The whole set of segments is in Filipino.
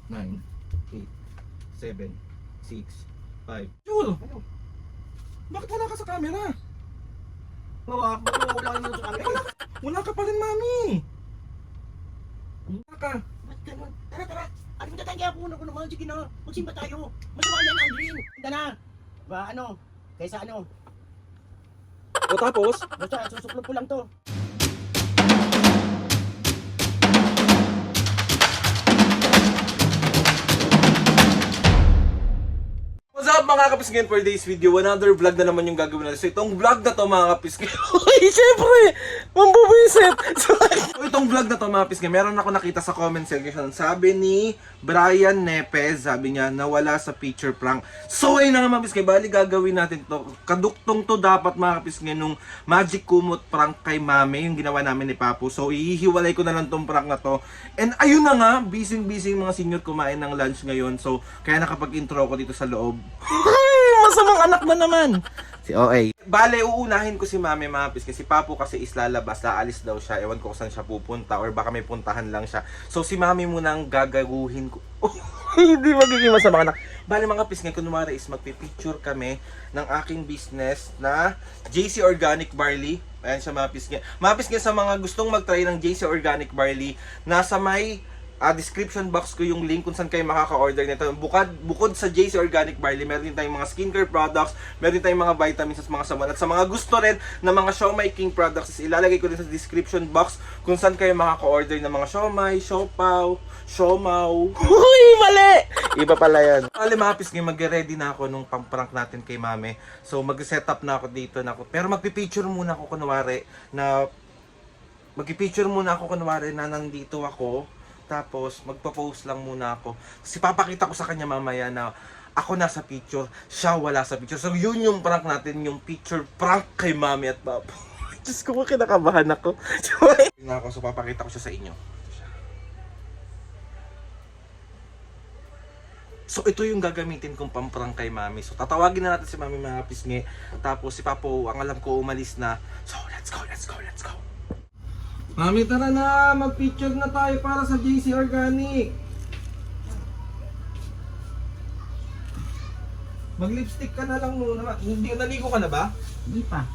9, 8, 7, 6, 5. Jul! Ano? Bakit wala ka sa camera? Bawa, wala ka naman sa camera. Wala ka pa rin, mami! Wala ka. Ba't ganun? Tara, tara. Ano ba tayo ako na naman? Sige na. Magsimba tayo. Masama yan ang green. Tinda na. Ba, ano? Kaysa ano? O tapos? Basta, susuklop ko lang to. What's up mga kapisngin, for today's video, another vlog na naman yung gagawin natin. So itong vlog na to mga kapisngin, uy, syempre, mambubisit. So itong vlog na to mga kapisngin, meron ako nakita sa comment section. Sabi ni Brian Nepes, sabi niya, nawala sa picture prank. So ayun na nga mga kapisngin, bali gagawin natin to. Kaduktong to dapat mga kapisngin nung Magic Kumot prank kay Mami, yung ginawa namin ni Papu. So ihiwalay ko na lang tong prank na to. And ayun na nga, busy mga senior kumain ng lunch ngayon. So kaya nakapag-intro ko dito sa loob. Ay, masamang anak na naman. Si OA. Bale, uunahin ko si Mami mga pis. Kasi Papu kasi is lalabas, aalis daw siya. Ewan ko saan siya pupunta or baka may puntahan lang siya. So si Mami muna ang gagaguhin ko. Oh, hindi magiging masamang anak. Bale mga pis, ngayon kunwari is magpipicture kami ng aking business na JC Organic Barley. Ayan siya mga pis. Mga pis, sa mga gustong mag-try ng JC Organic Barley, nasa may description box ko yung link kung saan kayo makaka-order nito. Bukod sa JC Organic Barley, meron din tayong mga skincare products, meron din tayong mga vitamins at mga sabon. At sa mga gusto rin ng mga siomai king products, ilalagay ko din sa description box kung saan kayo makaka-order ng mga siomai, siopaw, siomaw. Uy, mali! Iba pala yan. Bale mga pis, mag-ready na ako nung pang-prank natin kay Mami. So mag-set up na ako dito na ako. Pero magpipicture muna ako kunwari na nandito ako. Tapos, magpa-post lang muna ako. Kasi papakita ko sa kanya mamaya na ako nasa picture, siya wala sa picture. So, yun yung prank natin, yung picture prank kay Mami at Papu. Diyos ko, kinakabahan ako. So, papakita ko siya sa inyo. So, ito yung gagamitin kong pamprank kay Mami. So, tatawagin na natin si Mami mga pisngi. Tapos, si Papu, ang alam ko, umalis na. So, let's go. Mami, tara na! Mag-picture na tayo para sa JC Organic! Mag-lipstick ka na lang muna. Hindi, naligo ka na ba? Hindi pa.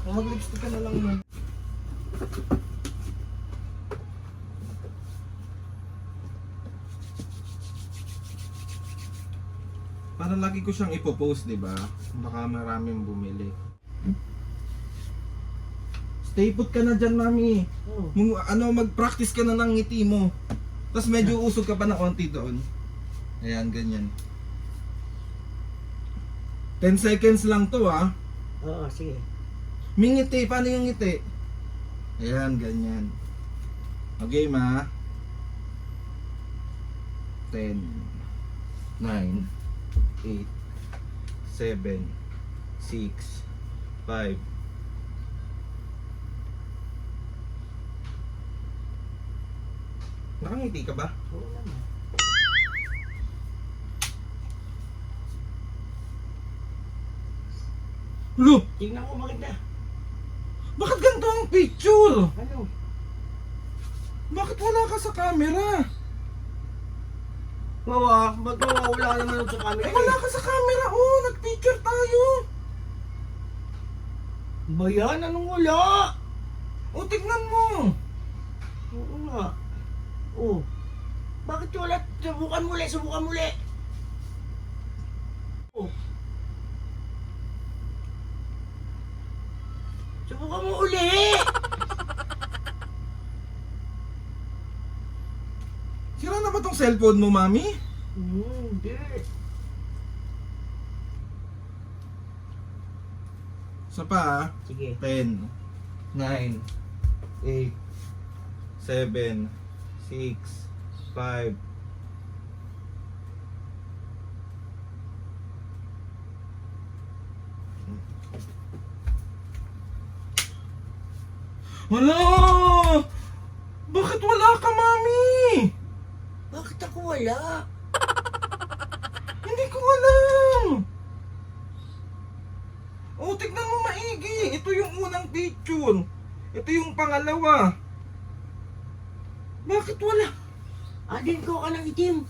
O mag-lipstick ka na lang muna. Para lagi ko siyang ipopost, di ba? Baka maraming bumili. Stay put ka na dyan, Mami. Oh. Mag-practice ka na ng ngiti mo. Tapos medyo usog ka pa na konti doon. Ayan, ganyan. 10 seconds lang to, ah. Oo, sige. May ngiti, paano yung ngiti? Ayan, ganyan. Okay, ma. 10, 9, 8, 7, 6, 5, nakangiti ka ba? Oo naman. Lo! Tingnan ko maganda. Bakit ganito ang picture? Ano? Bakit wala ka sa camera? Bawa, ba't wala ka naman sa camera? Wala ka sa camera, oh! Nag-picture tayo! Ba yan? Anong wala? O, tignan mo! Oo nga. Oh. Bakit wala? Subukan muli. Oh. Subukan mo uli! Sira na ba tong cellphone mo, Mami? Hindi. Isa pa, ah. Sige. 10, 9, 8, 7, 6, 5. Wala! Bakit wala ka, Mami? Bakit ako wala? Hindi ko alam! Oh, tignan mo maigi. Ito yung unang picture. Ito yung pangalawa. Bakit wala? Adin ko ka ng itim.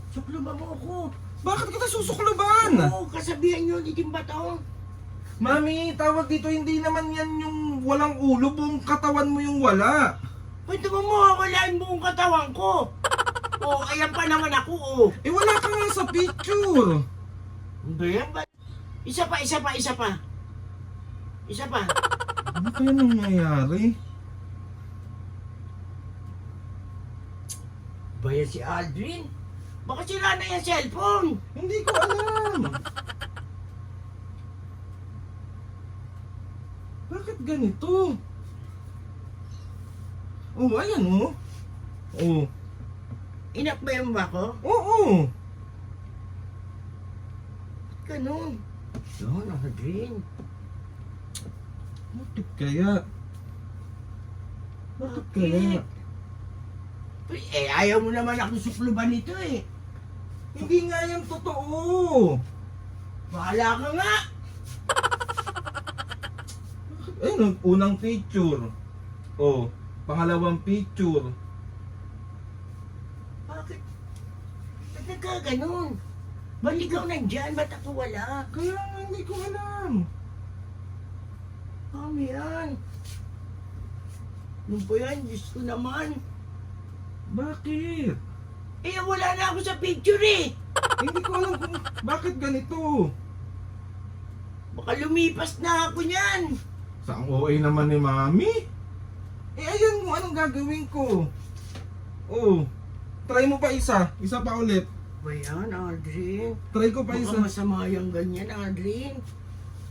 Sukluban mo ako. Bakit kita susukluban? Oo, kasabihan yun, itim ba to? Mami, tawag dito, hindi naman yan yung walang ulo, buong katawan mo yung wala. Pwede mo mawawala yung buong katawan ko. Oo, ayan pa naman ako, oh. Eh wala ka nga sa picture. Hindi yan ba? Isa pa. Isa pa. Ano kaya nangyayari? Ba yan si Aldrin? Baka sira na yung cellphone. Hindi ko alam. Bakit ganito? Oh, ayan oh. Oh. Inak ba yung ba ko? Oo. Ganun. Yun, Aldrin. Bakit kaya? Bakit kaya? Eh, ayaw mo naman ako sukluban nito eh. Hindi nga yan totoo. Bahala ka nga. Ayun, unang picture. Oh, pangalawang picture. Bakit? Ba't nagkaganon? Baligaw nandyan, ba't ako wala? Kaya nga hindi ko alam. Ano yan? Ano ba yan? Diyos ko naman. Bakit? Eh, wala na ako sa picture eh. Hindi ko alam kung bakit ganito. Baka lumipas na ako niyan. Sa ang OA naman ni Mami? Eh ayan mo, anong gagawin ko? Oh, try mo pa isa. Isa pa ulit. Ba yan, Aldrin? Try ko pa Baka isa. masama yung ganyan, Aldrin.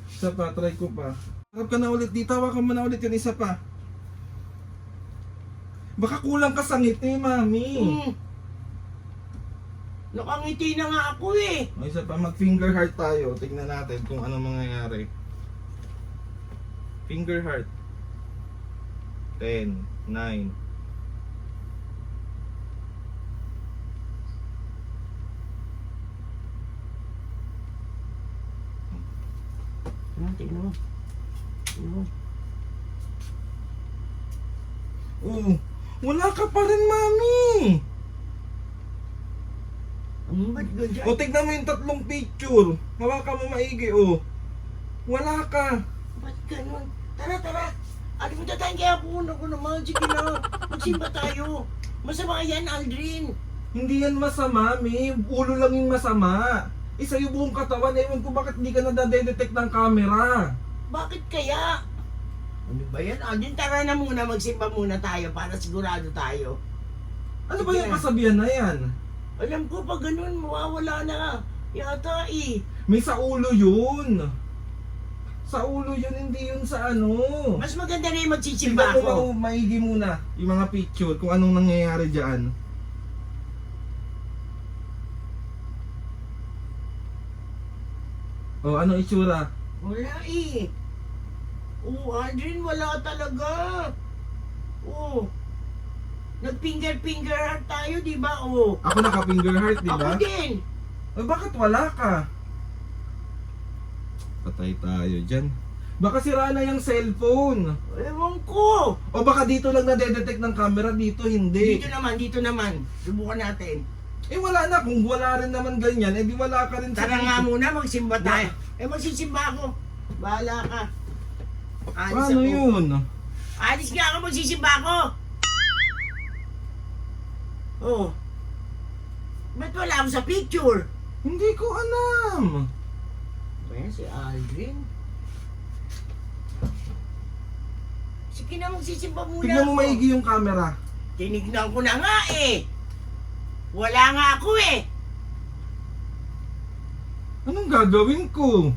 Isa pa, try ko pa. Harap ka na ulit dito, hawakan mo na ulit yung isa pa. Baka kulang ka sa ngiti, Mami. Nakangiti na nga ako eh. O isa pa, mag-finger heart tayo. Tignan natin kung ano mangyayari. Finger heart. 10, 9. Tingnan mo. Tingnan mo. Oh, wala ka pa rin, Mami. Ba't ganyan? O, tignan mo yung tatlong picture. Hawakan mo maigi, oh. Wala ka. Ba't ganun? Tara. Ano mo tatayang kaya puno ko naman? Sige na. Magsimba tayo. Masama yan, Aldrin. Hindi yan masama, Mi. Ulo lang yung masama. Isa yung buong katawan. Ewan ko bakit hindi ka nadadetect ng camera. Bakit kaya? Ano ba yan? Aldrin, tara na muna. Magsimba muna tayo para sigurado tayo. Ano ba Sige yung na. kasabihan na yan? Alam ko pag ganun, mawawala na. Yata eh. May sa ulo yun. Sa ulo yun, hindi yun sa ano. Mas maganda na yung magsisimba Tignan ako. mo maigi muna yung mga picture kung anong nangyayari dyan. O, ano itsura? Wala eh. Oo, Aldrin, wala talaga. Oo. Nag-finger heart tayo, di ba? Oo. Ako naka-finger heart, di ba? Ako din. Eh, bakit wala ka? Patay tayo dyan. Baka sira na yung cellphone. Ewan ko. O baka dito lang nadedetect ng camera, dito hindi. Dito naman. Subukan natin. Eh wala na, kung wala rin naman ganyan, eh di wala ka rin sa Tara dito. nga muna, magsimba tayo. Magsisimba ako. Bahala ka. Alis Paano ako. yun? Alis nga ako, magsisimba ako. Oh. Ba't wala ako sa picture? Hindi ko alam. Ayan si Aldrin. Sige na, magsisimba muna Tignan mo ako. maigi yung camera. Tinignan ko na nga eh. Wala nga ako eh. Anong gagawin ko?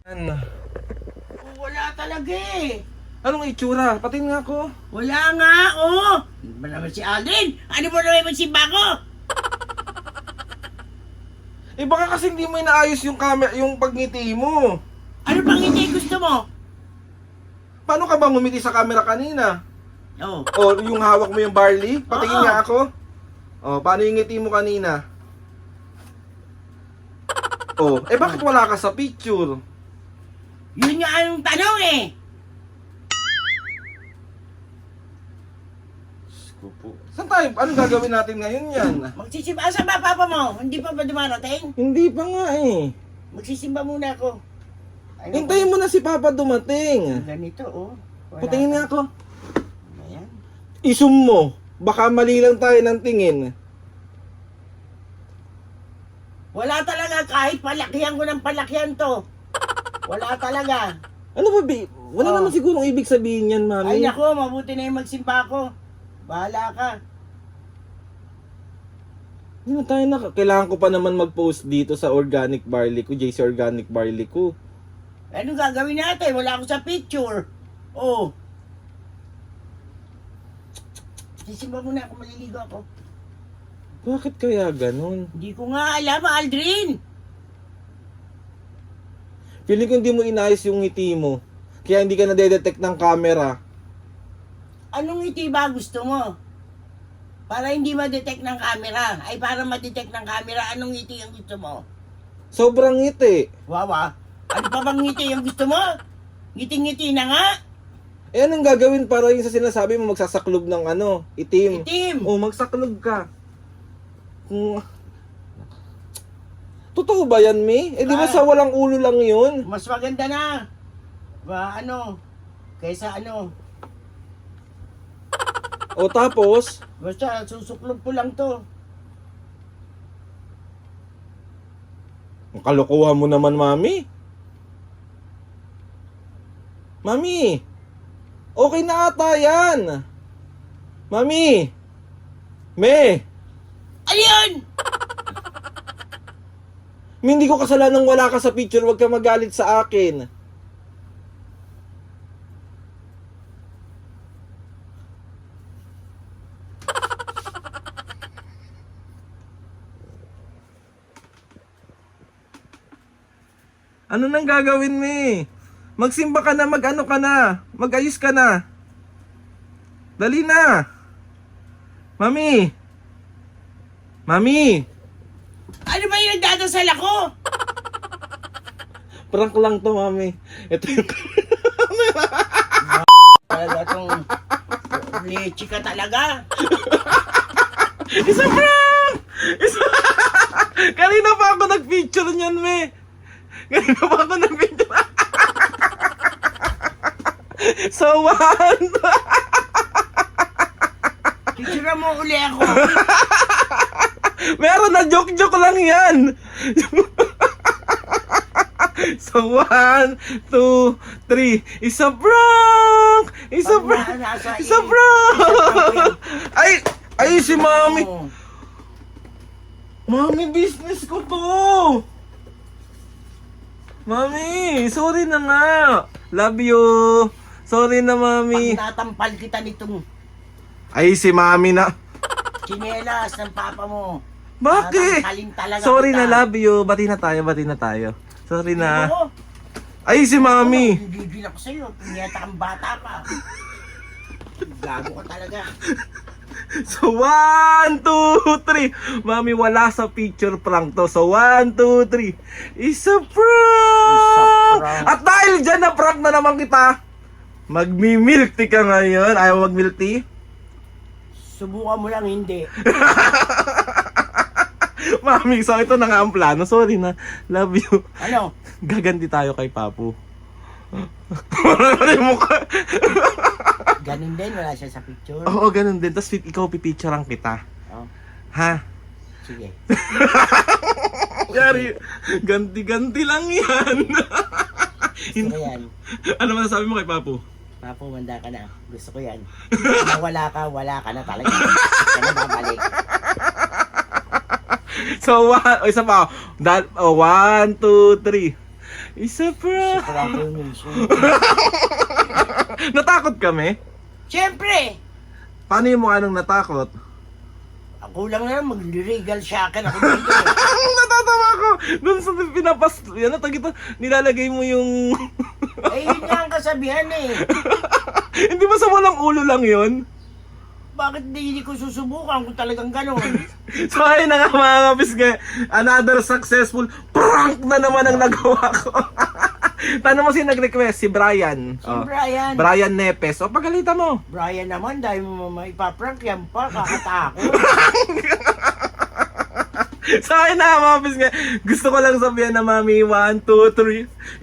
Ano? Wala talaga eh. Anong itsura? Patingin nga ako. Wala nga, oh. Ano ba naman si Aldrin? Ano ba naman magsimba ko? Eh baka kasi hindi mo inaayos yung camera, yung pagngiti mo. Ano pang hindi gusto mo? Paano ka ba ngumiti sa camera kanina? Oh. O yung hawak mo yung barley? Patingin Oo. nga ako. O, paano yung ngiti mo kanina? O, eh bakit wala ka sa picture? Yun nga ang tanong eh. ko po. Saan tayo? Anong gagawin natin ngayon yan? Magsisimba. Asa ba papa mo? Hindi pa ba dumarating? Hindi pa nga eh. Magsisimba muna ako. Ano Hintayin mo na si Papa dumating. Ganito, oh. Wala Patingin nga ako. Ayan. Isum mo. Baka mali lang tayo ng tingin. Wala talaga kahit palakyan ko ng palakyan to. Wala talaga. Ano ba, Bi? Wala Oh. naman sigurong ibig sabihin yan, Ay Mami. nako, mabuti na yung magsimba ko. Bahala ka. Hindi na tayo kailangan ko pa naman mag-post dito sa organic barley ko, JC Organic Barley ko. Anong gagawin natin? Wala ako sa picture. Oh. Sisimba muna ako, maliligo ako. Bakit kaya ganun? Hindi ko nga alam, Aldrin. Feeling ko hindi mo inayos yung ngiti mo. Kaya hindi ka nadedetect ng camera. Anong ngiti ba gusto mo? Para hindi ma-detect ng camera. Ay, para ma-detect ng camera, anong ngiti ang gusto mo? Sobrang ngiti. Wawa, ano pa bang ngiti ang gusto mo? Ngiti-ngiti na nga. Eh anong gagawin para yung sa sinasabi mo magsasaklog ng itim? Itim. O magsaklog ka. Totoo ba yan, Mi? Eh di ba sa walang ulo lang yun? Mas maganda na. Kaysa O tapos, basta susuklog ko lang to. ang kalokohan mo naman, Mami. Mami, okay na ata yan. Mami, Me, Ano yun? hindi ko kasalanang wala ka sa picture, wag ka magalit sa akin. Ano nang gagawin mo eh? Magsimba ka na, mag-ano ka na, mag-ayos ka na. Dali na. Mami. Mami. Ano ba yung nagdadasal ako? Prank lang to, Mami. Ito yung... Talaga tong leche ka talaga. Isa prank! Isa... Kanina pa ako nag-picture niyan, me. Kanina pa ako nag-picture. So, one. Picture mo uli ako. Meron na, joke-joke lang yan. So, 1, 2, 3. Isa prank! Isa prank! Isa prank! Ay, si Mami. Mami, business ko to. Mami, sorry na nga. Love you. Sorry na, Mami. Pag natampal kita nitong Ay, si Mami na. chinelas ng papa mo. Bakit? Tatangkalin talaga Sorry kita. na, love you. Bati na tayo, bati na tayo. Sorry na. Oo. Ay, si Mami. Gigil ako sa'yo. Pinyata kang bata ka. Gago ka talaga. So, 1, 2, 3. Mami, wala sa picture prank to. So, 1, 2, 3. Isa prank! prank. At dahil dyan na prank na naman kita, magmi-milk tea ka ngayon. Ayaw mag-milk tea? Subukan mo lang hindi. Mami, so ito na nga ang plano. Sorry na. Love you. Ano? Gaganti tayo kay Papu. Wala na yung mukha. Ganun din, wala siya sa picture. Oo, ganun din. Tapos ikaw pipicturean kita. Oh, Ha? sige. Yari, ganti-ganti lang yan. Gusto ko yan. Ano masasabi mo kay Papu? Papo, manda ka na. Gusto ko yan. Kung wala ka na talaga. Hindi ka na babalik. So, isa pa. 1, 2, 3. Isa pa. Super ako yung mission. Natakot kami? Siyempre! Paano yung mukha nung natakot? Ako lang na mag-regal shakan ako dito. Natatawa ko. Doon sa yan na tagito, nilalagay mo yung... Eh, yun nga ang kasabihan eh. Hindi ba sa walang ulo lang yun? Bakit hindi ko susubukan kung talagang gano'n? So ayun na nga mga kapis, another successful prank na naman ang nagawa ko. Tanong mo sino nag-request? Si Brian. Si Brian. Brian Nepes. O, pagalitan mo. Brian naman, dahil mo maipaprank yan pa, kakatakot. Sa akin na, mga kapis nga. Gusto ko lang sabihin na mami, 1, 2,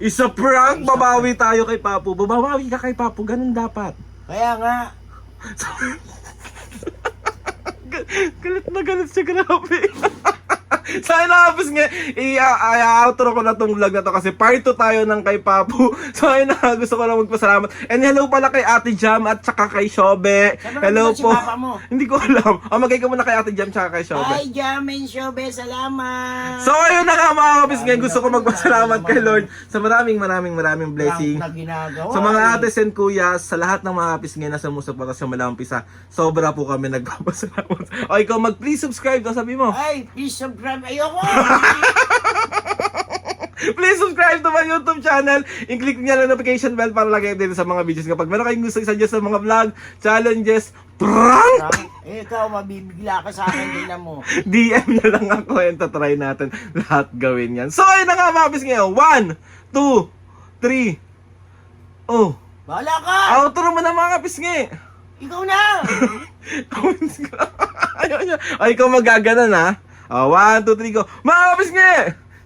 3. Isa prank. Babawi tayo kay Papu. Babawi ka kay Papu. Ganun dapat. Kaya nga, Galit siya, grabe. Sa akin na, kapis nga, i-outro ko na tong vlog na to kasi part 2 tayo ng kay Papu. So ayun na, gusto ko lang magpasalamat. And hello pala kay Ate Jam at saka kay Shobe. Saan ba Hello si po. Papa mo? Hindi ko alam. Magay ka muna kay Ate Jam tsaka kay Shobe. hi, Jam and Shobe, salamat. So ayun na nga mga kapis nga, gusto ko magpasalamat kay Lord sa maraming blessing. Prank na ginagawa. Sa mga ates and kuyas, sa lahat ng mga kapis nga na sumusuporta sa Malampisa, sobra po kami nagpapasalamat. O ikaw please subscribe ka, sabi mo. Ay, please subscribe. Ayoko. Please subscribe to my YouTube channel. I-click niya ang notification bell para lagi din sa mga videos. Kapag meron kayong gusto i-suggest sa mga vlog, challenges, prank! Ikaw, mabibigla ka sa akin din na mo. DM na lang ako and try natin lahat gawin yan. So ayun na nga mga kapis ngayon. 1, 2, 3. Oh, Bahala ka. outro mo na mga kapis nga. Ikaw na. Comments ka. Ayaw niya. Ay, ikaw magaganan ha. 1, 2, 3, go. Mga kapis nga!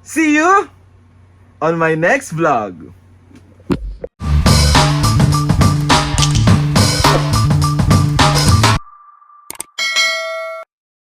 See you on my next vlog.